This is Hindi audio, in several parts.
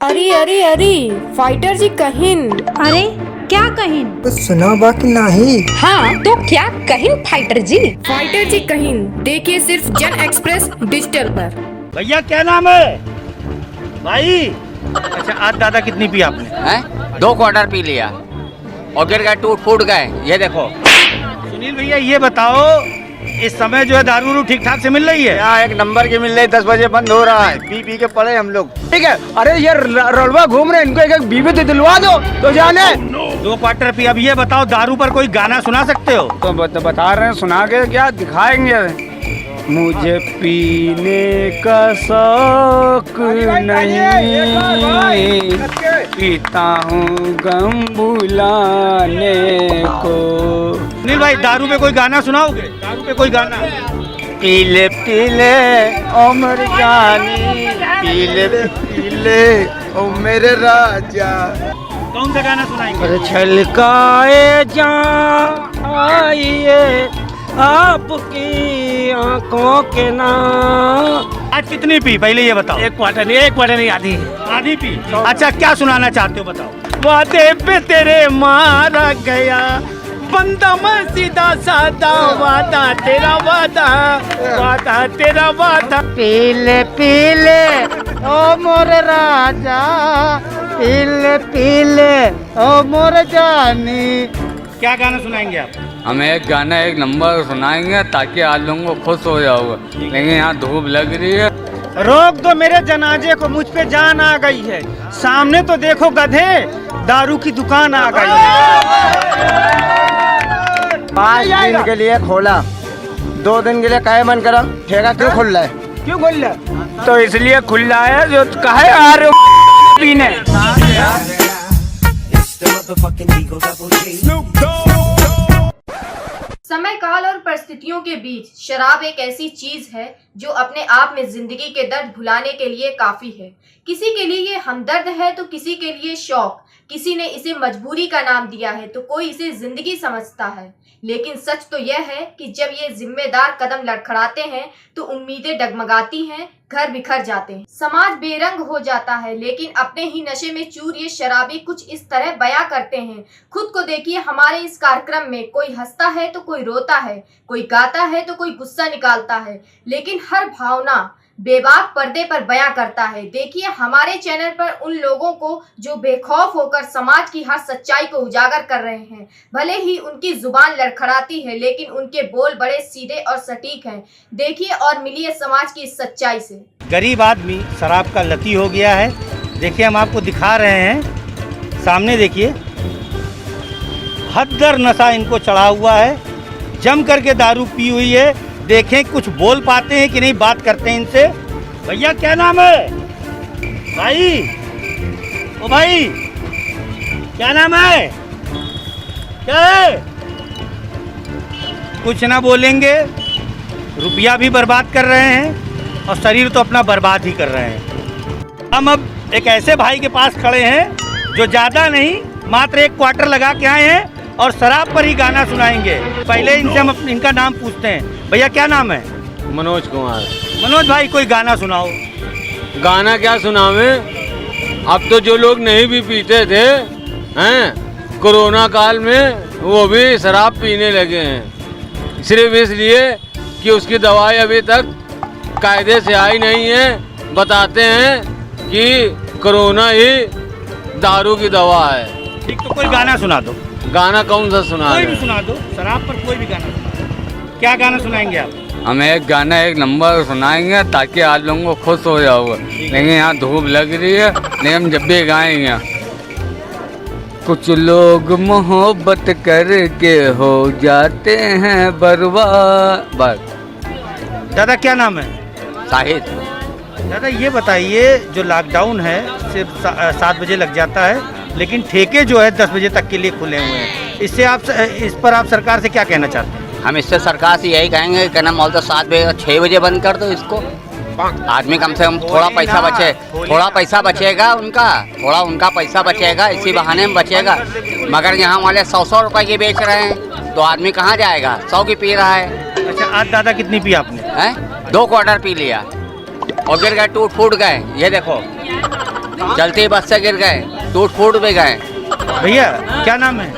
अरे अरे अरे, फाइटर जी कहिन। अरे क्या कहिन? कुछ सुना बाकी नहीं। हाँ तो क्या कहिन फाइटर जी? फाइटर जी कहिन देखिए सिर्फ जन एक्सप्रेस डिजिटल पर। भैया क्या नाम है भाई? अच्छा आज दादा कितनी पी आपने? हैं? 2 क्वार्टर पी लिया और गिर गए, टूट फूट गए। ये देखो सुनील भैया ये बताओ, इस समय जो है दारू ठीक ठाक से मिल रही है? यहाँ एक नंबर की मिल रही, 10 बजे बंद हो रहा है। पी पी के पड़े हम लोग। ठीक है, अरे ये रोडवा घूम रहे हैं, इनको एक एक बीवी तो दिलवा दो तो जाने। 2 क्वार्टर पी। अब ये बताओ दारू पर कोई गाना सुना सकते हो? तो बता रहे हैं, सुना के क्या दिखाएंगे। मुझे पीने का शौक नहीं, पीता हूँ गम भुलाने को। सुनील भाई दारू पे कोई गाना सुनाओगे? दारू पे कोई गाना? पीले पीले उमर जानी, पीले पीले ओ मेरे राजा। कौन सा गाना सुनाएंगे? अरे छलकाए जान आइए आपकी आंखों के नाम। आज कितनी पी पहले ये बताओ? 1 क्वार्टर नहीं आधी आधी पी। अच्छा क्या सुनाना चाहते हो बताओ? वादे पे तेरे मारा गया बंदा मैं सीधा साधा, वादा तेरा वादा। पीले पीले ओ मोर राजा, पीले पीले ओ मोर जानी। क्या गाना सुनाएंगे आप? हम एक गाना एक नंबर सुनाएंगे ताकि आप लोगों को खुश हो जाओगे, लेकिन यहाँ धूप लग रही है। रोक दो मेरे जनाजे को, मुझ पे जान आ गई है। सामने तो देखो गधे, दारू की दुकान आ गई है। 5 दिन के लिए खोला, 2 दिन के लिए काहे मन करा? ठेका क्यों खुल रहा है? क्यों खुल रहा है? तो इसलिए खुल रहा है जो काहे आ रहे हो पीने। समय काल और परिस्थितियों के बीच शराब एक ऐसी चीज है जो अपने आप में जिंदगी के दर्द भुलाने के लिए काफी है। किसी के लिए ये हमदर्द है तो किसी के लिए शौक, किसी ने इसे मजबूरी का नाम दिया है तो कोई इसे जिंदगी समझता है। लेकिन सच तो यह है कि जब ये जिम्मेदार कदम लड़खड़ाते हैं तो उम्मीदें डगमगाती हैं, घर बिखर जाते हैं, समाज बेरंग हो जाता है। लेकिन अपने ही नशे में चूर ये शराबी कुछ इस तरह बयां करते हैं। खुद को देखिए, हमारे इस कार्यक्रम में कोई हंसता है तो कोई रोता है, कोई गाता है तो कोई गुस्सा निकालता है, लेकिन हर भावना बेबाक पर्दे पर बयां करता है। देखिए हमारे चैनल पर उन लोगों को जो बेखौफ होकर समाज की हर सच्चाई को उजागर कर रहे हैं। भले ही उनकी जुबान लड़खड़ाती है लेकिन उनके बोल बड़े सीधे और सटीक हैं। देखिए और मिलिए समाज की इस सच्चाई से। गरीब आदमी शराब का लती हो गया है। देखिए हम आपको दिखा रहे हैं, सामने देखिए, हद दर नशा इनको चढ़ा हुआ है, जम करके दारू पी हुई है। देखें कुछ बोल पाते हैं कि नहीं, बात करते हैं इनसे। भैया क्या नाम है भाई? ओ भाई क्या नाम है? क्या है? कुछ ना बोलेंगे, रुपया भी बर्बाद कर रहे हैं और शरीर तो अपना बर्बाद ही कर रहे हैं। हम अब एक ऐसे भाई के पास खड़े हैं जो ज़्यादा नहीं मात्र 1 क्वार्टर लगा के आए हैं और शराब पर ही गाना सुनाएंगे। पहले इनसे हम इनका नाम पूछते हैं। भैया क्या नाम है? मनोज कुमार। मनोज भाई कोई गाना सुनाओ। गाना क्या सुनावे? अब तो जो लोग नहीं भी पीते थे हैं, कोरोना काल में वो भी शराब पीने लगे हैं, सिर्फ इसलिए कि उसकी दवाई अभी तक कायदे से आई नहीं है। बताते हैं कि कोरोना ही दारू की दवा है। ठीक, तो कोई गाना सुना दो। गाना कौन सा सुना? कोई भी सुना दो, शराब पर कोई भी गाना सुना दो। क्या गाना सुनाएंगे आप? हम एक गाना एक नंबर सुनाएंगे ताकि आप लोगों को खुश हो जाओगे, लेकिन यहाँ धूप लग रही है, लेकिन हम जब भी गाएंगे। कुछ लोग मोहब्बत करके हो जाते हैं बर्बाद। बस। दादा क्या नाम है? साहिद। दादा ये बताइए, जो लॉकडाउन है सिर्फ 7 बजे लग जाता है, लेकिन ठेके जो है 10 बजे तक के लिए खुले हुए हैं। इस पर आप सरकार से क्या कहना चाहते हैं? हम इससे सरकार से यही कहेंगे कि ना मॉल तो 7 बजे 6 बजे बंद कर दो इसको। आदमी कम से कम थोड़ा पैसा बचे, थोड़ा पैसा बचेगा उनका, थोड़ा उनका पैसा बचेगा, इसी बहाने में बचेगा। मगर यहाँ वाले 100 रुपए की बेच रहे हैं तो आदमी कहाँ जाएगा? 100 की पी रहा है। अच्छा आज दादा कितनी पी आपने? हैं? 2 क्वार्टर पी लिया और गिर गए, टूट फूट गए। ये देखो चलते ही बस से गिर गए, टूट फूट भी गए। भैया क्या नाम है?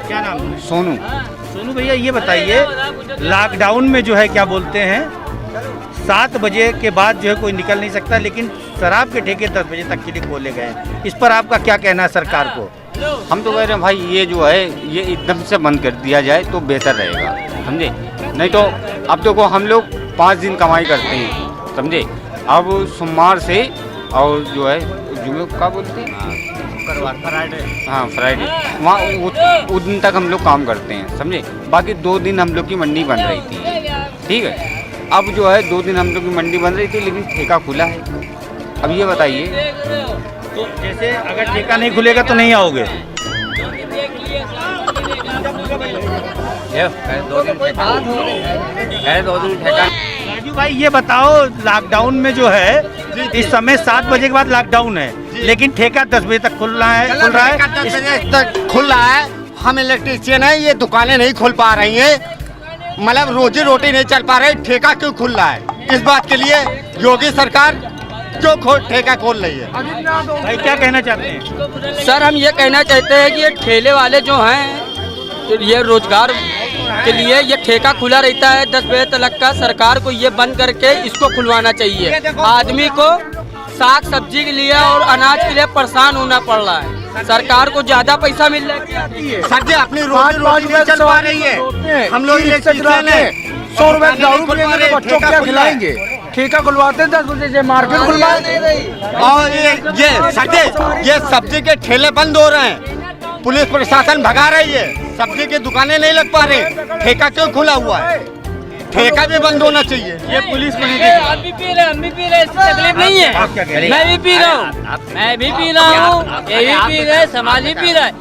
क्या नाम है? सोनू। सोनू भैया ये बताइए, लॉकडाउन में जो है क्या बोलते हैं 7 बजे के बाद जो है कोई निकल नहीं सकता, लेकिन शराब के ठेके 10 बजे तक के लिए खोले गए हैं। इस पर आपका क्या कहना है सरकार को? हम तो कह रहे हैं भाई ये जो है ये एकदम से बंद कर दिया जाए तो बेहतर रहेगा, समझे। नहीं तो अब देखो हम लोग 5 दिन कमाई करते हैं, समझे। अब सोमवार से और जो है जुमे क्या बोलते हैं, फ्राइडे, हाँ फ्राइडे, वहाँ उस दिन तक हम लोग काम करते हैं, समझे। बाकी 2 दिन हम लोग की मंडी बंद रही थी, ठीक है। अब जो है 2 दिन हम लोग की मंडी बंद रही थी, लेकिन ठेका खुला है। अब ये बताइए, तो जैसे अगर ठेका नहीं खुलेगा तो नहीं आओगे? 2 दिन ठेका। राजू भाई ये बताओ, लॉकडाउन में जो है इस समय 7 बजे के बाद लॉकडाउन है, लेकिन ठेका 10 बजे तक खुल रहा है। 10 बजे तक खुल रहा है। हम इलेक्ट्रीशियन है, ये दुकानें नहीं खुल पा रही हैं, मतलब रोजी रोटी नहीं चल पा रही। ठेका क्यों खुल रहा है? इस बात के लिए योगी सरकार क्यों ठेका खोल रही है? भाई क्या कहना चाहते हैं? सर हम ये कहना चाहते हैं कि ये ठेले वाले जो हैं, ये रोजगार के लिए ये ठेका खुला रहता है 10 बजे तक का। सरकार को ये बंद करके इसको खुलवाना चाहिए। आदमी को साग सब्जी के लिए और अनाज के लिए परेशान होना पड़ रहा है। सरकार को ज्यादा पैसा मिल रहा है। सर जी अपनी रोजी रोटी नहीं चल पा रही है। हम लोग इलेक्ट्रीशियन है, 100 रुपए दारू पिएंगे तो बच्चों क्या खिलाएंगे? ठेका खुलवाते 10 बजे से, मार्केट खुलवाए। और ये सर जी ये सब्जी के ठेले बंद हो रहे हैं, पुलिस प्रशासन भगा रही है, सब्जी की दुकानें नहीं लग पा रही। ठेका क्यों खुला हुआ है? ठेका भी बंद होना चाहिए। ये पुलिस को नहीं देखा। हम भी पी रहे हैं, इससे तकलीफ नहीं है। आप क्या कह रहे हैं? मैं भी पी रहा हूँ, मैं भी पी रहा हूँ, ये भी पी रहे, समाज भी पी रहा है।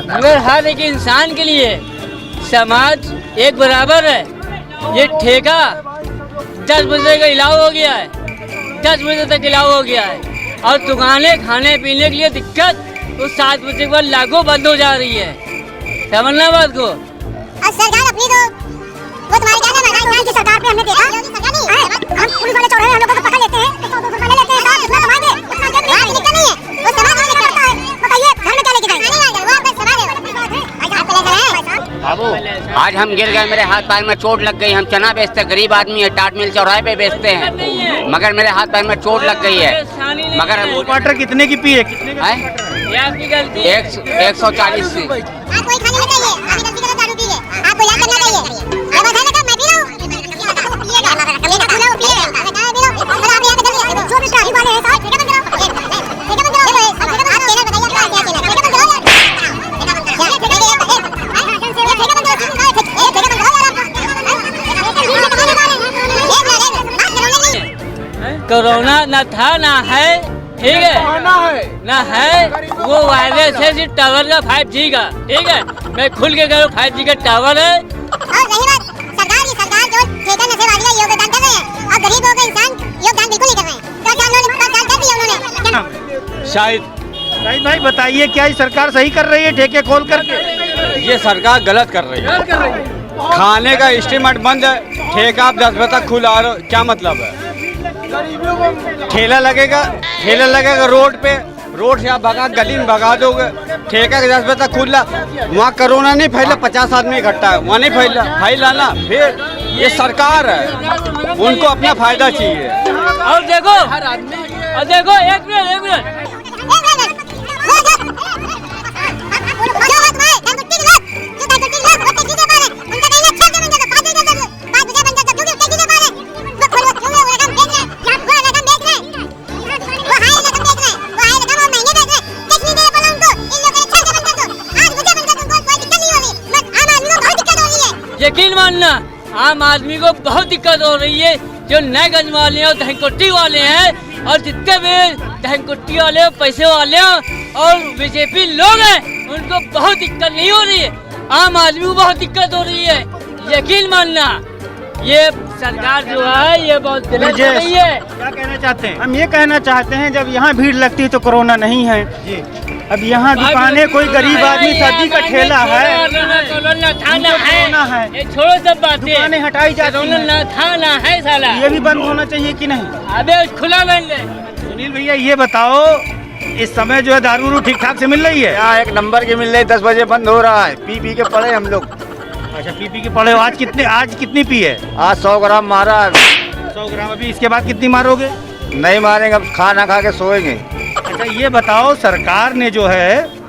मगर हर एक इंसान के लिए समाज एक बराबर है। ये ठेका 10 बजे का इलाव हो गया है, 10 बजे तक इलाव हो गया है, और दुकानें खाने पीने के लिए दिक्कत तो 7 बजे के बाद लागू बंद हो जा रही है। समझना बात को। सरकार अपनी तो वो तुम्हारी क्या है की सरकार पे हमने देखा हम पुलिस वाले चौराहे हम लोगों को पकड़ लेते हैं, पकड़ लेते हैं, इतना कमाएंगे, उतना दिक्कत नहीं है। वो समाज वाले करता है, बताइए घर में क्या लेके जाएंगे? बाबू आज हम गिर गए, मेरे हाथ पैर में चोट लग गई। हम चना बेचते, गरीब आदमी है, टाट मिल चौराहे पे बेचते हैं, मगर मेरे हाथ पैर में चोट लग गई है। मगर क्वार्टर कितने की पी है? कितने का? 140 से। आप कोई खाने में चाहिए, आप गलती से दारू पी है, आपको याद करना चाहिए। अब बताने का मैं पी रहा हूं, पिएगा कलेगा खुला हो पिएगा, मैं कहां पी रहा हूं? अगर आप यहां पे जल्दी जो भी ट्रैफिक वाले हैं साहब, ठेका बंद कराओ, ठेका बंद कराओ, आप चैनल बताइए क्या चैनल, ठेका बंद कराओ यार, ठेका बंद कराओ, ठेका बंद कराओ। कोरोना न था ना है, ठीक है ना है, वो वायरस है सिर्फ टावर का 5G का, ठीक है। मैं खुल के कह रहा हूँ 5G का टावर है। और रही बात सरकार जो ठेका नशे वाली का योगदान कर रहे हैं, और गरीबों का इंसान योगदान बिल्कुल नहीं कर रहे हैं। तो क्या उन्होंने कर दिया उन्होंने? शायद भाई बताइए, क्या ये सरकार सही कर रही है ठेके खोल करके? ये सरकार गलत कर रही है। खाने का स्टीमर बंद है, ठेका आप 10 बजे तक खुला, क्या मतलब है? ठेला लगेगा रोड पे, रोड से आप भगा गली में भगा दोगे। ठेका के 10 बजे तक खुला, वहाँ कोरोना नहीं फैला, 50 आदमी इकट्ठा है, वहाँ नहीं फैलाना। फिर ये सरकार है, उनको अपना फायदा चाहिए। और देखो एक मिनट यकीन मानना, आम आदमी को बहुत दिक्कत हो रही है। जो नएगंज वाले हैं और दहनकुट्टी वाले हैं, और जितने भी दहनकुट्टी वाले पैसे वाले और बीजेपी लोग हैं, उनको बहुत दिक्कत नहीं हो रही है। आम आदमी को बहुत दिक्कत हो रही है। यकीन मानना, ये सरकार जो है ये बहुत गलत कर रही है। क्या कहना चाहते हैं? हम ये कहना चाहते हैं, जब यहाँ भीड़ लगती है तो कोरोना नहीं है जी। अब यहाँ दुकानें, कोई गरीब आदमी सब्जी का ठेला है, थाना है, है, छोड़ो सब बातें, दुकानें हटाई जाती हैं। थाना है साला, ये भी बंद होना चाहिए कि नहीं? अबे खुला बंद है। सुनील भैया ये बताओ, इस समय जो है दारू उरू ठीक ठाक से मिल रही है? यहाँ एक नंबर की मिल रही है, 10 बजे बंद हो रहा है। पी के पड़े हम लोग। अच्छा, पी के पड़े हो। आज कितनी पी है? आज 100 ग्राम मारा। 100 ग्राम। अभी इसके बाद कितनी मारोगे? नहीं मारेंगे, अब खाना खा के सोएंगे। अच्छा ये बताओ, सरकार ने जो है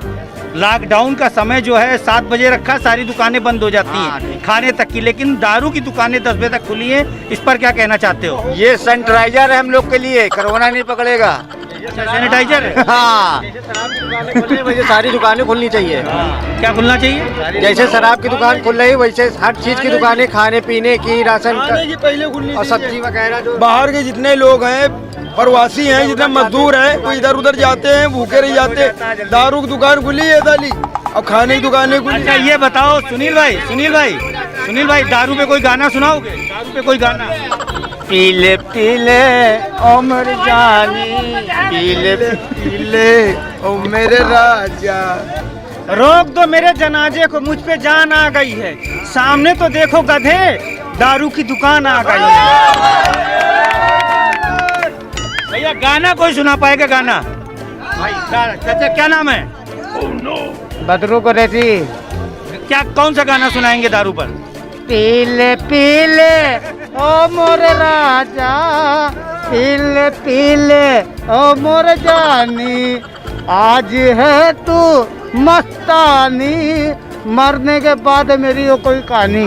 लॉकडाउन का समय जो है 7 बजे रखा, सारी दुकानें बंद हो जाती हैं खाने तक की, लेकिन दारू की दुकानें 10 बजे तक खुली हैं। इस पर क्या कहना चाहते हो? ये सैनिटाइजर है हम लोग के लिए, कोरोना नहीं पकड़ेगा। सैनिटाइजर है? हाँ, वैसे सारी दुकानें खुलनी चाहिए। क्या खुलना चाहिए? जैसे शराब की दुकान खुल रही, वैसे हर चीज की दुकानें, खाने पीने की, राशन पहले खुलनी और सब्जी वगैरह। जो बाहर के जितने लोग हैं, प्रवासी हैं, जितने मजदूर हैं, वो इधर उधर जाते हैं, भूखे रह जाते। दारू की दुकान खुली है दाली, और खाने की दुकानें खुली। अच्छा ये बताओ सुनील भाई, दारू पे कोई गाना सुनाओगे? दारू पे कोई गाना? पीले पीले उमर जानी, पीले पीले ओ मेरे राजा। रोक दो मेरे जनाजे को, मुझ पे जान आ गई है। सामने तो देखो गधे, दारू की दुकान आ गई है। भैया गाना कोई सुना पाएगा? गाना भाई। चाचा क्या नाम है? बदरू को रहती। क्या कौन सा गाना सुनाएंगे दारू पर? पीले पीले ओ मोरे राजा, पीले पीले ओ मोरे जानी, आज है तू मस्तानी, मरने के बाद मेरी वो कोई कहानी।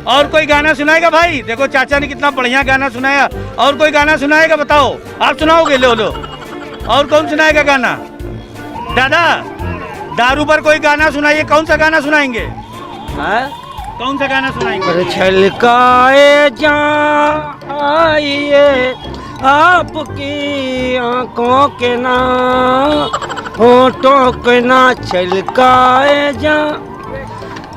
और कोई गाना सुनाएगा भाई? देखो चाचा ने कितना बढ़िया गाना सुनाया। और कोई गाना सुनाएगा? बताओ। आप सुनाओगे? लो। और कौन सुनाएगा गाना? दादा दारू पर कोई गाना सुनाइए। कौन सा गाना सुनाएंगे? कौन सा गाना सुनाएंगे? छलकाए जाइए आपकी आंखों के ना, होठों के ना, छलकाए जा।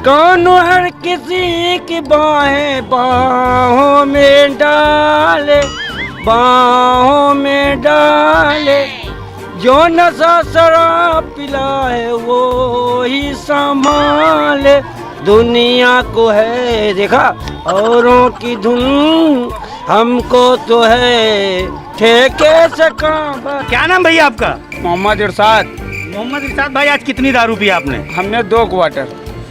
कौन हर किसी की बाहें बाहों में डाले, बाहों में डाले, जो नशा शराब पिलाए वो ही संभाले। दुनिया को है देखा औरों की धुन, हमको तो है ठेके से काम। क्या नाम भैया आपका? मोहम्मद इरशाद। मोहम्मद इरशाद भाई, आज कितनी दारू पी आपने? हमने 2 क्वार्टर।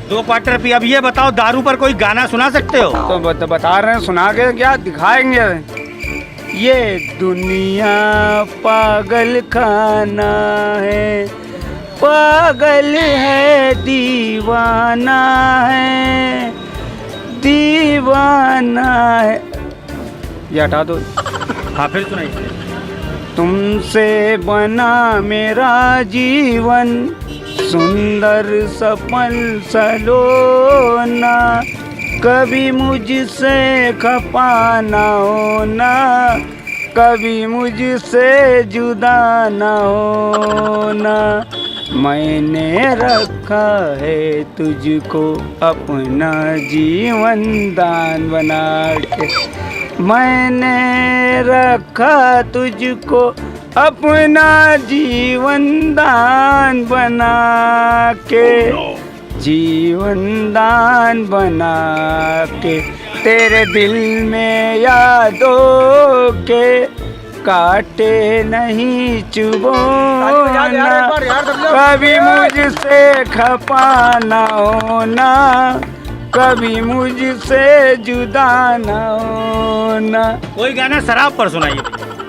2 quarter P. अब ये बताओ, दारू पर कोई गाना सुना सकते हो? तो बता रहे हैं, सुना के क्या दिखाएंगे। ये दुनिया पागल खाना है, पागल है, दीवाना है, दीवाना है। ये हटा दो। हाँ फिर सुनाइए। तुमसे बना मेरा जीवन, सुंदर सपन सलोना, कभी मुझसे खपा ना होना, कभी मुझसे जुदा ना होना। मैंने रखा है तुझको अपना जीवन दान बना के, मैंने रखा तुझको अपना जीवन दान बना के, जीवन दान बना के, तेरे दिल में यादों के काटे नहीं चुभोना, कभी मुझसे खपा ना होना, कभी मुझसे जुदा ना होना। कोई गाना शराब पर सुनाइए,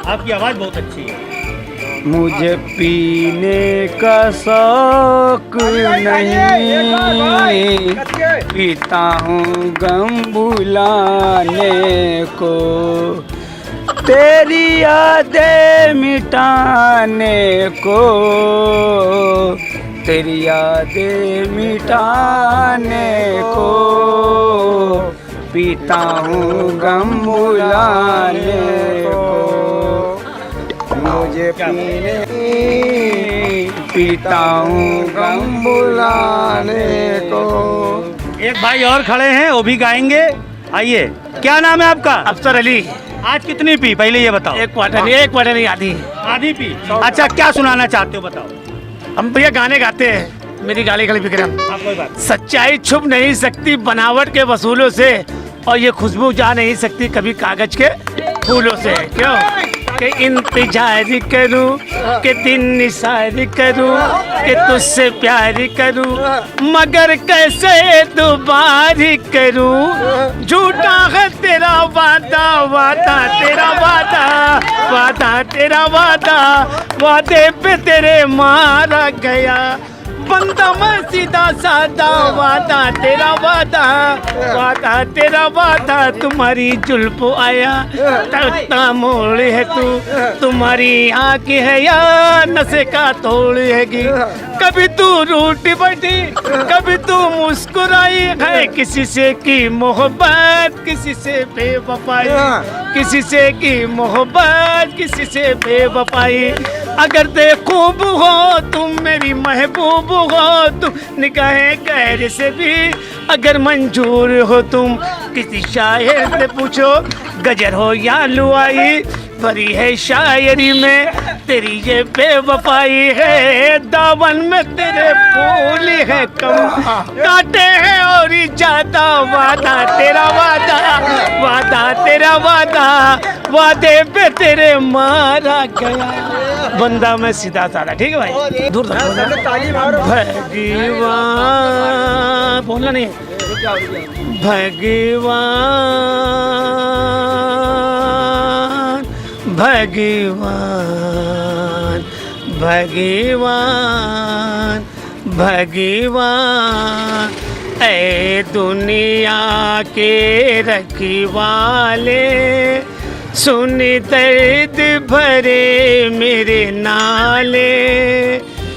आपकी आवाज़ बहुत अच्छी है। मुझे पीने का शौक नहीं, पीता हूँ गम भुलाने को, तेरी यादें मिटाने को, तेरी यादें मिटाने को, पीता हूँ गम भुलाने को, मुझे पीता हूँ गम भुलाने को। एक भाई और खड़े हैं, वो भी गाएंगे। आइए, क्या नाम है आपका? अफसर अली। आज कितनी पी पहले ये बताओ? 1 क्वार्टर नहीं, आधी पी। अच्छा क्या सुनाना चाहते हो बताओ? हम भैया गाने गाते हैं, मेरी गाली गली विक्रम। कोई बात। सच्चाई छुप नहीं सकती बनावट के वसूलों से, और ये खुशबू जा नहीं सकती कभी कागज के फूलों से। क्यों? के इंतजार करूं, कि दिन निसार करूं, कि तुझसे प्यार करूं, मगर कैसे दोबारा करूं। झूठा है तेरा वादा, वादा तेरा वादा, वादा तेरा वादा, वादे पे तेरे मारा गया। बंदा मैं सीधा सादा, वादा तेरा वादा, वादा तेरा वादा। तुम्हारी जुल्फ आया तड़ता मोड़ है तू, तुम्हारी आँख है या नशे का तोड़ हैगी। कभी तू रूठ बैठी, कभी तू मुस्कुराई है। किसी से की मोहब्बत, किसी से बेवफाई, किसी से की मोहब्बत, किसी से बेवफाई। अगर देखूब हो तुम मेरी महबूब हो तुम, निगाहें गैर से भी अगर मंजूर हो तुम। किसी शायर से पूछो गजर हो या लुआई, भरी है शायरी में तेरी ये बेवफाई है। दामन में तेरे फूल है कम, काटे हैं और ज्यादा। वादा तेरा वादा, वादा तेरा वादा, वादे पे तेरे मारा गया। बंदा मैं सीधा साधा, ठीक है भाई, दूर भगवान बोलना नहीं, भगवान भगवान भगवान भगवान। ऐ दुनिया के रखवाले, सुन दर्द भरे मेरे नाले,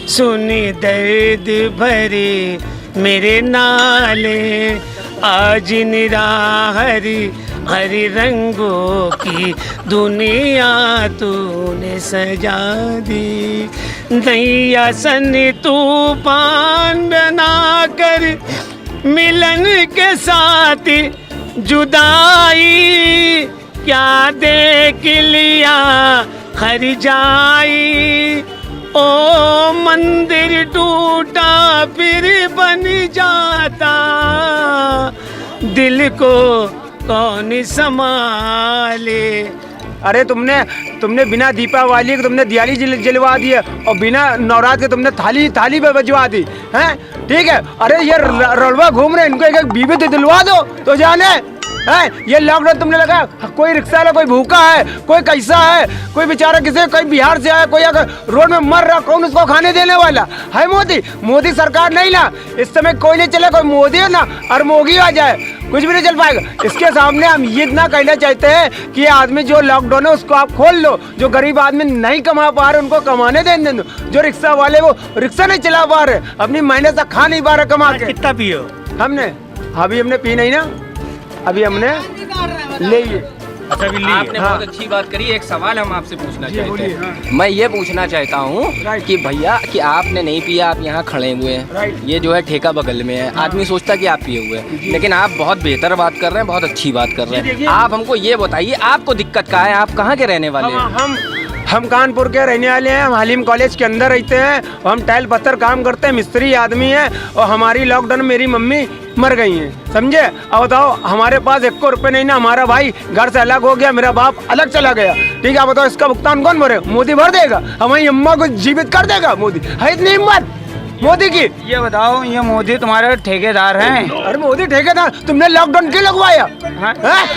सुन दर्द भरे मेरे नाले। आज निराहरी हरी रंगों की दुनिया तूने सजा दी। नैया सन तूफान बना कर मिलन के साथ जुदाई, क्या देख लिया हर जाई। ओ मंदिर टूटा फिर बन जाता, दिल को कौन संभाले। अरे तुमने बिना दीपावली के तुमने दिवाली जलवा दी है, और बिना नवरात्र के तुमने थाली पे बजवा दी हैं, ठीक है। अरे ये रड़वा घूम रहे, इनको एक बीवी तो दिलवा दो तो जाने है। ये लॉकडाउन तुमने लगा, कोई रिक्शा वाला कोई भूखा है, कोई कैसा है, कोई बेचारा कोई बिहार से आया, कोई अगर रोड में मर रहा, कौन उसको खाने देने वाला है? मोदी सरकार नहीं ना, इस समय कोई नहीं चले, कोई मोदी है ना और मोगी आ जाए, कुछ भी नहीं चल पाएगा। इसके सामने हम ये इतना कहना चाहते हैं कि आदमी जो लॉकडाउन है उसको आप खोल लो। जो गरीब आदमी नहीं कमा पा रहे उनको कमाने देने दो। जो रिक्शा वाले वो रिक्शा नहीं चला पा रहे, अपनी मेहनत से खा नहीं पा रहे कमा के। कितना पियो हमने? अभी हमने पी नहीं ना, अभी हमने ले लिए। आपने बहुत अच्छी बात करी। एक सवाल हम आपसे पूछना चाहते हैं। मैं ये पूछना चाहता हूँ कि भैया कि आपने नहीं पिया, आप यहाँ खड़े हुए हैं, ये जो है ठेका बगल में है, आदमी सोचता कि आप पिए हुए हैं, लेकिन आप बहुत बेहतर बात कर रहे हैं, बहुत अच्छी बात कर रहे हैं। आप हमको ये बताइए आपको दिक्कत क्या है, आप कहाँ के रहने वाले हैं? हम कानपुर के रहने वाले हैं, हम हालिम कॉलेज के अंदर रहते हैं, हम टाइल पत्थर काम करते हैं, मिस्त्री आदमी हैं, और हमारी लॉकडाउन में मेरी मम्मी मर गई हैं, समझे। अब बताओ हमारे पास 1 रुपये नहीं ना, हमारा भाई घर से अलग हो गया, मेरा बाप अलग चला गया, ठीक है। बताओ इसका भुगतान कौन भरे? मोदी भर देगा? हमारी अम्मा को जीवित कर देगा मोदी? है इतनी हिम्मत मोदी की? ये बताओ, ये मोदी तुम्हारे ठेकेदार हैं? अरे मोदी ठेकेदार? तुमने लॉकडाउन क्यों लगवाया?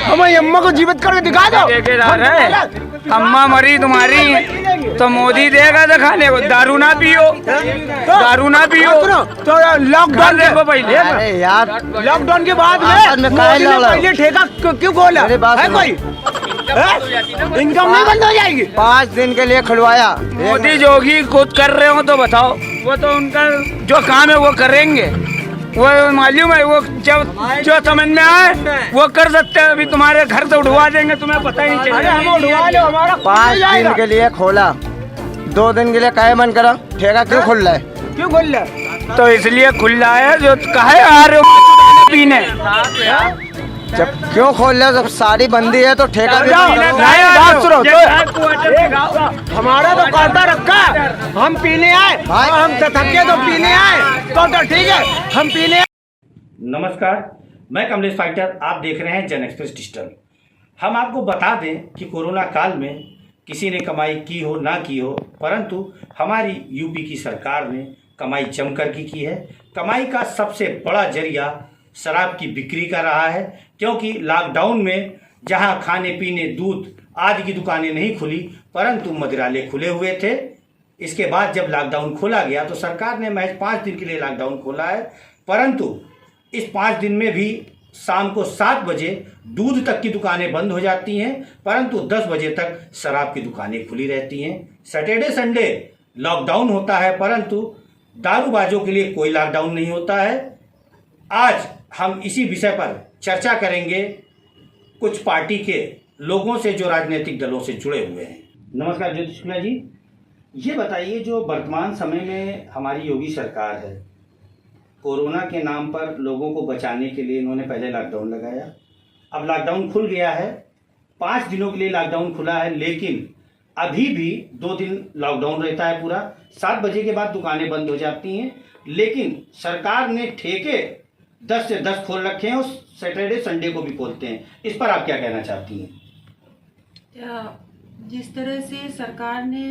हमारी अम्मा को जीवित करके दिखा दो। ठेकेदार है, अम्मा मरी तुम्हारी तो मोदी देगा तो खाने को। दारू ना पियो, दारू ना पियो। तो लॉकडाउन देखो पहले, अरे यार लॉकडाउन के बाद में पहले ठेका क्यों खोला है? कोई इनकम नहीं बंद हो जाएगी? 5 दिन के लिए खुलवाया मोदी। जोगी खुद कर रहे हो तो बताओ, वो तो उनका जो काम है वो करेंगे, वो मालूम है, वो जब जो समझ में आए वो कर सकते हैं। अभी तुम्हारे घर से उठवा देंगे, तुम्हें पता ही नहीं चलेगा। हम उठवा लो, हमारा 5 दिन के लिए खोला, 2 दिन के लिए काहे बंद करा? ठेका क्यों खुल रहा है? क्यों खुल रहा है? तो इसलिए खुल रहा है जो काहे आ रहे हो पीने। जब क्यों खोल रहे? जब सारी बंदी है तो ठेका हमारा तो काटा रखा है, हम पीने आए, हम थके तो पीने आए, तो ठीक है हम पीने। नमस्कार, मैं कमलेश फाइटर, आप देख रहे हैं जन एक्सप्रेस डिजिटल। हम आपको बता दें कि कोरोना काल में किसी ने कमाई की हो ना की हो, परंतु हमारी यूपी की सरकार ने कमाई जम कर की है। कमाई का सबसे बड़ा जरिया शराब की बिक्री का रहा है, क्योंकि लॉकडाउन में जहां खाने पीने दूध आदि की दुकानें नहीं खुली परंतु मदिरालय खुले हुए थे। इसके बाद जब लॉकडाउन खोला गया तो सरकार ने महज 5 दिन के लिए लॉकडाउन खोला है, परंतु इस 5 दिन में भी शाम को 7 बजे दूध तक की दुकानें बंद हो जाती हैं, परंतु 10 बजे तक शराब की दुकानें खुली रहती हैं। सैटरडे संडे लॉकडाउन होता है, परंतु दारूबाजों के लिए कोई लॉकडाउन नहीं होता है। आज हम इसी विषय पर चर्चा करेंगे कुछ पार्टी के लोगों से जो राजनीतिक दलों से जुड़े हुए हैं। नमस्कार ज्योति शुक्ला जी, ये बताइए जो वर्तमान समय में हमारी योगी सरकार है, कोरोना के नाम पर लोगों को बचाने के लिए इन्होंने पहले लॉकडाउन लगाया, अब लॉकडाउन खुल गया है, 5 दिनों के लिए लॉकडाउन खुला है, लेकिन अभी भी 2 दिन लॉकडाउन रहता है पूरा। 7 बजे के बाद दुकानें बंद हो जाती हैं, लेकिन सरकार ने ठेके 10 से 10 खोल रखे हैं और सैटरडे संडे को भी खोलते हैं। इस पर आप क्या कहना चाहती हैं? जिस तरह से सरकार ने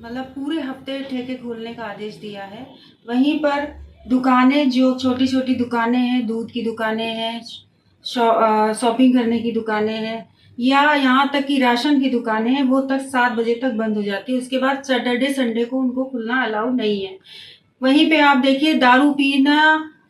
मतलब पूरे हफ्ते ठेके खोलने का आदेश दिया है, वहीं पर दुकानें जो छोटी छोटी दुकानें हैं, दूध की दुकानें हैं, शॉपिंग करने की दुकानें हैं, या यहाँ तक कि राशन की दुकानें हैं, वो तक 7 बजे तक बंद हो जाती है। उसके बाद सैटरडे संडे को उनको खुलना अलाउ नहीं है। वहीं पे आप देखिए दारू पीना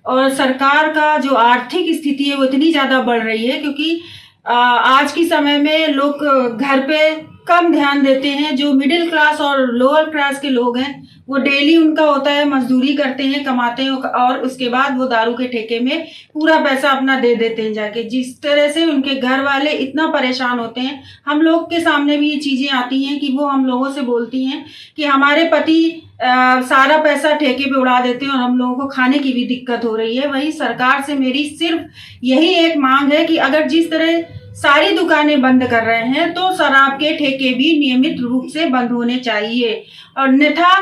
और सरकार का जो आर्थिक स्थिति है वो इतनी ज़्यादा बढ़ रही है, क्योंकि आज के समय में लोग घर पे कम ध्यान देते हैं। जो मिडिल क्लास और लोअर क्लास के लोग हैं वो डेली उनका होता है मजदूरी करते हैं, कमाते हैं और उसके बाद वो दारू के ठेके में पूरा पैसा अपना दे देते हैं जाके। जिस तरह से उनके घर वाले इतना परेशान होते हैं, हम लोग के सामने भी ये चीज़ें आती हैं कि वो हम लोगों से बोलती हैं कि हमारे पति सारा पैसा ठेके पे उड़ा देते हैं और हम लोगों को खाने की भी दिक्कत हो रही है। वही सरकार से मेरी सिर्फ यही एक मांग है कि अगर जिस तरह सारी दुकानें बंद कर रहे हैं तो शराब के ठेके भी नियमित रूप से बंद होने चाहिए, और अन्यथा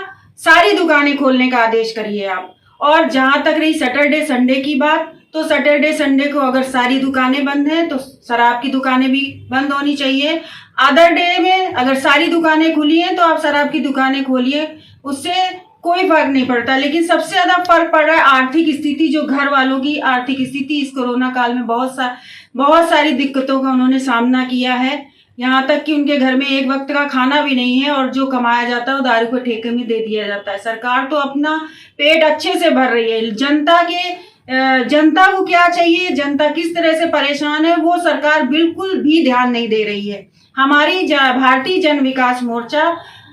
सारी दुकानें खोलने का आदेश करिए आप। और जहां तक रही सैटरडे संडे की बात, तो सैटरडे संडे को अगर सारी दुकानें बंद हैं तो शराब की दुकानें भी बंद होनी चाहिए। अदर डे में अगर सारी दुकानें खुली हैं तो आप शराब की दुकानें खोलिए, उससे कोई फर्क नहीं पड़ता। लेकिन सबसे ज्यादा फर्क पड़ रहा है आर्थिक स्थिति, जो घर वालों की आर्थिक स्थिति इस कोरोना काल में बहुत सारी दिक्कतों का उन्होंने सामना किया है। यहाँ तक कि उनके घर में एक वक्त का खाना भी नहीं है और जो कमाया जाता है वो दारू के ठेके में दे दिया जाता है। सरकार तो अपना पेट अच्छे से भर रही है, जनता को क्या चाहिए, जनता किस तरह से परेशान है, वो सरकार बिल्कुल भी ध्यान नहीं दे रही है। हमारी भारतीय जन विकास मोर्चा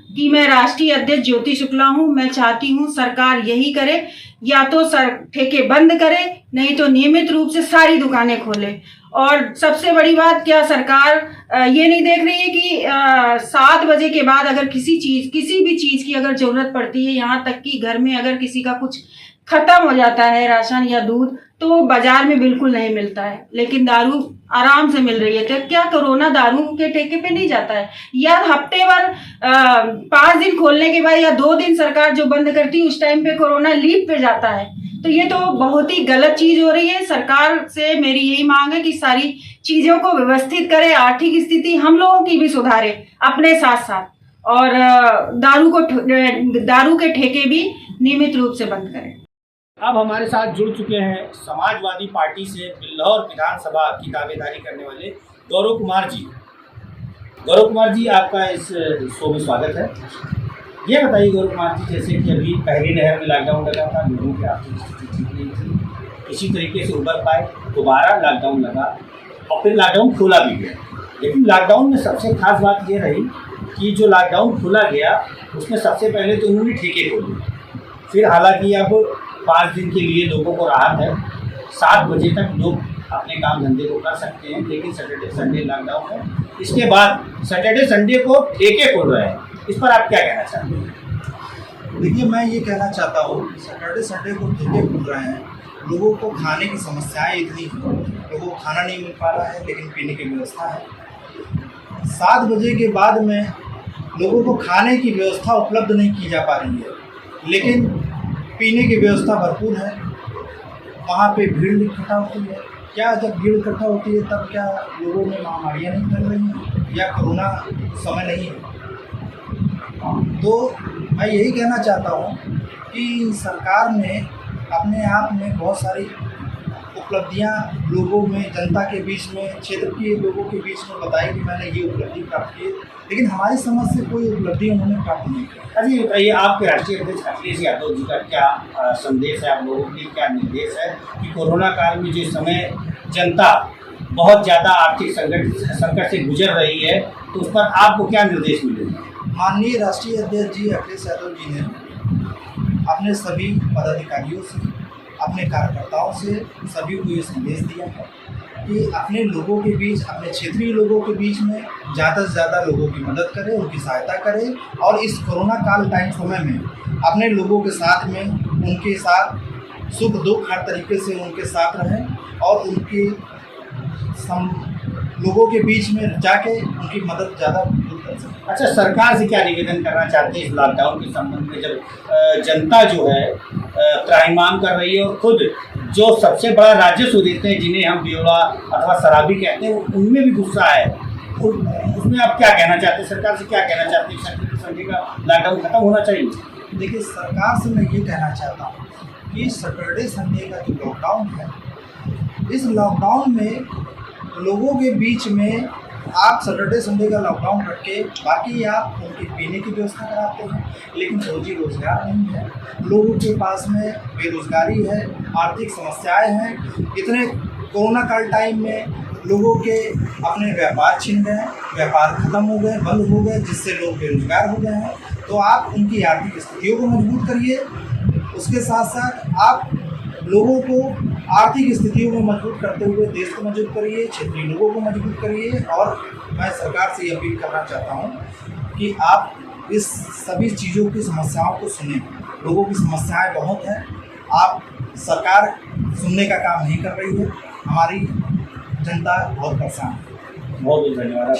कि मैं राष्ट्रीय अध्यक्ष ज्योति शुक्ला हूं, मैं चाहती हूं सरकार यही करे, या तो ठेके बंद करे, नहीं तो नियमित रूप से सारी दुकानें खोले। और सबसे बड़ी बात, क्या सरकार ये नहीं देख रही है कि 7 बजे के बाद अगर किसी भी चीज की अगर जरूरत पड़ती है, यहाँ तक कि घर में अगर किसी का कुछ खत्म हो जाता है राशन या दूध, तो बाजार में बिल्कुल नहीं मिलता है, लेकिन दारू आराम से मिल रही है। तो क्या कोरोना दारू के ठेके पे नहीं जाता है? या हफ्ते भर 5 दिन खोलने के बाद या 2 दिन सरकार जो बंद करती है उस टाइम पे कोरोना लीव पे जाता है? तो ये तो बहुत ही गलत चीज हो रही है। सरकार से मेरी यही मांग है कि सारी चीजों को व्यवस्थित करे, आर्थिक स्थिति हम लोगों की भी सुधारे अपने साथ साथ, और दारू के ठेके भी नियमित रूप से बंद करें। अब हमारे साथ जुड़ चुके हैं समाजवादी पार्टी से बिल्लौर विधानसभा की दावेदारी करने वाले गौरव कुमार जी। गौरव कुमार जी, आपका इस शो में स्वागत है। ये बताइए गौरव कुमार जी, जैसे कि अभी पहली लहर में लॉकडाउन लगा था, लोगों की आर्थिक स्थिति ठीक नहीं थी, इसी तरीके से उबर पाए, दोबारा लॉकडाउन लगा और फिर लॉकडाउन खोला भी गया। लेकिन लॉकडाउन में सबसे खास बात ये रही कि जो लॉकडाउन खोला गया उसमें सबसे पहले तो उन्होंने ठेके खोले, फिर हालांकि अब 5 दिन के लिए लोगों को राहत है, 7 बजे तक लोग अपने काम धंधे को कर सकते हैं, लेकिन सैटरडे संडे लॉकडाउन है। इसके बाद सैटरडे संडे को ठेके खोल रहे हैं, इस पर आप क्या कहना चाहते हैं? देखिए, मैं ये कहना चाहता हूँ, सैटरडे संडे को ठेके खुल रहे हैं, लोगों को खाने की समस्याएं इतनी, लोगों को खाना नहीं मिल पा रहा है, लेकिन पीने की व्यवस्था है। 7 बजे के बाद में लोगों को खाने की व्यवस्था उपलब्ध नहीं की जा पा रही है, लेकिन पीने की व्यवस्था भरपूर है। वहाँ पे भीड़ इकट्ठा होती है। क्या जब भीड़ इकट्ठा होती है तब क्या लोगों में महामारियाँ नहीं फैल रही हैं? या कोरोना समय नहीं है। तो मैं यही कहना चाहता हूँ कि सरकार ने अपने आप में बहुत सारी उपलब्धियाँ लोगों में, जनता के बीच में, क्षेत्र के लोगों के बीच में बताई कि मैंने ये उपलब्धि प्राप्त की, लेकिन हमारी समझ से कोई उपलब्धि उन्होंने प्राप्त नहीं की। अच्छा ये बताइए, आपके राष्ट्रीय अध्यक्ष अखिलेश यादव जी का क्या संदेश है आप लोगों के लिए, क्या निर्देश है कि कोरोना काल में जिस समय जनता बहुत ज़्यादा आर्थिक संकट से गुजर रही है, तो उस पर आपको क्या निर्देश मिलेगा? माननीय राष्ट्रीय अध्यक्ष जी अखिलेश यादव जी ने अपने सभी पदाधिकारियों से, अपने कार्यकर्ताओं से सभी को ये संदेश दिया है कि अपने लोगों के बीच, अपने क्षेत्रीय लोगों के बीच में ज़्यादा से ज़्यादा लोगों की मदद करें, उनकी सहायता करें और इस कोरोना काल टाइम समय में अपने लोगों के साथ में, उनके साथ सुख दुख हर तरीके से उनके साथ रहें और उनके लोगों के बीच में जाके उनकी मदद ज़्यादा कर सकें। अच्छा, सरकार से क्या निवेदन करना चाहते हैं इस लॉकडाउन के संबंध में, जब जनता जो है त्राहिमाम कर रही है और खुद जो सबसे बड़ा राजस्व देते हैं, जिन्हें हम बियोला अथवा शराबी कहते हैं, उनमें भी गुस्सा है, उसमें आप क्या कहना चाहते हैं? सरकार से क्या कहना चाहते हैं? सैटरडे संडे का लॉकडाउन खत्म होना चाहिए? देखिए, सरकार से मैं ये कहना चाहता हूँ कि सैटरडे संडे का जो लॉकडाउन है, इस लॉकडाउन में लोगों के बीच में आप सैटरडे संडे का लॉकडाउन रख के बाकी आप उनके पीने की व्यवस्था कराते हैं, लेकिन रोजी रोजगार नहीं है, लोगों के पास में बेरोजगारी है, आर्थिक समस्याएं हैं। इतने कोरोना काल टाइम में लोगों के अपने व्यापार छिन गए, व्यापार खत्म हो गए, बंद हो गए, जिससे लोग बेरोजगार हो गए हैं। तो आप उनकी आर्थिक स्थितियों को मजबूत करिए, उसके साथ साथ आप लोगों को आर्थिक स्थितियों को मजबूत करते हुए देश को मजबूत करिए, क्षेत्रीय लोगों को मजबूत करिए। और मैं सरकार से ये अपील करना चाहता हूँ कि आप इस सभी चीज़ों की समस्याओं को सुनें। लोगों की समस्याएं बहुत हैं, आप सरकार सुनने का काम नहीं कर रही है, हमारी जनता बहुत परेशान है। बहुत बहुत धन्यवाद।